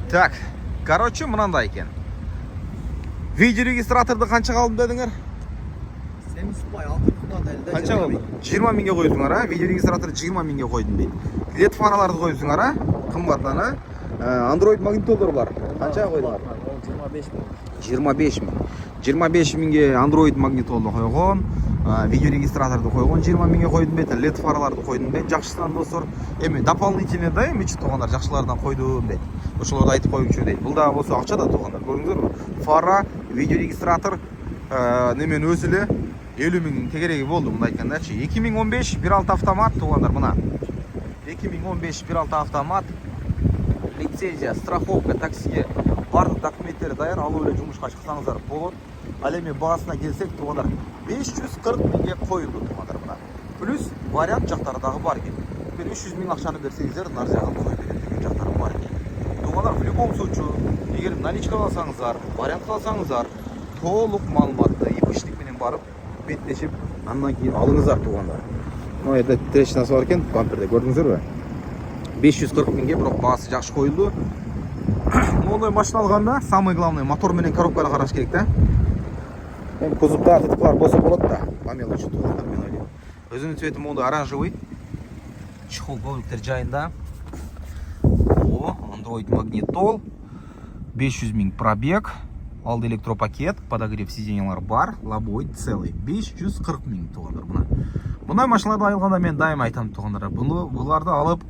Так, короче, мынандай екен. Видео регистраторды қанша қалдым дедіңер? Қанша қалды? 20 мыңға қойдыңар, а? Видео регистраторды 20 мыңға қойдым дейді. LED фараларды қойдыңар, а? Қымбаттан, а? Android магнитолдар бар. Қанша қойдыңар? 25 мың. 25 мыңға Android магнитолды қойған, видео регистраторды қойған 20 мыңға қойдым бет, LED фараларды қойдым бет. Жақшысынан достар, эми дополнительный да, эми туғандар жақшылардан қойдым бет. Ошоларды айтып қойып дейт. Бұл да болса ақша да туғандар. Көрдіңіздер ме? Фара, видео регистратор, немен өзілі 50 мыңның тегереги болды. Мұны айтқандачы. 2015 1.6 автомат туғандар мына. 2015 1.6 автомат. Лицензия, страховка, таксиге барлық документтері даяр, алып эле жұмысқа шықсаңыздар болады. Ал эми бағасына келсек туғандар 540 мыңға қойылды туғандар мына. Плюс вариант жақтардағы бар екен. 300 мың ақшаны берсеңіздер нар жағын қойып береді жақтары бар екен. Туғандар в любом случае, егер наличка алсаңыздар, вариант алсаңыздар, толық маалыматты ипишник менен барып беттешіп, андан кейін алыңыздар туғандар. Ну, это трещинасы бар екен, бамперде көрдіңіздер бе? 540 мыңға, бірақ бағасы жақсы қойылды. Ондай машина алғанда, самый главный мотор менен коробканы қараш керек та. Мен кузовда тытқылар болса болады да, по мелочи туғандар мен ойлаймын. Өзінің цветі монда оранжевый. Чехол ковриктер жайында. О, Android магнитол. 500 мың пробег. Алды электропакет, подогрев сиденьялар бар, лобовой целый. 540 мың туғандар бұна. Бұндай машиналарды айылғанда мен дайым айтам туғандар. Бұларды алып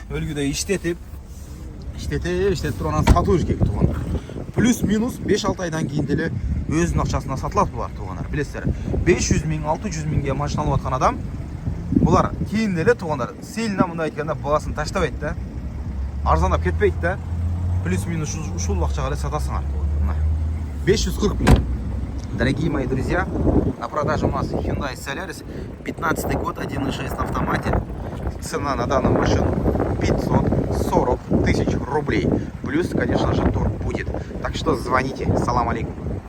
өлгіде іштетіп тұрғанан сату керек туғандар. Плюс-минус 5-6 айдан кейінделі өзінің ақшасына сатылады бұлар туғандар. Білесіздер, 500 мың, 600 мыңға машина алып атқан адам, бұлар кейінделі туғандар. Селіне мұнда айтқанда бағасын таштабайды да, арзандап кетпейді да, плюс-минус шул ақшаға сатасыңар. 540 мың. Дорогие мои друзья, на продаже у нас Hyundai Solaris, 15 год, 1.6 на автомате. Цена на данную машину 540 тысяч рублей. Плюс, конечно же, торг будет. Так что звоните. Салам алейкум.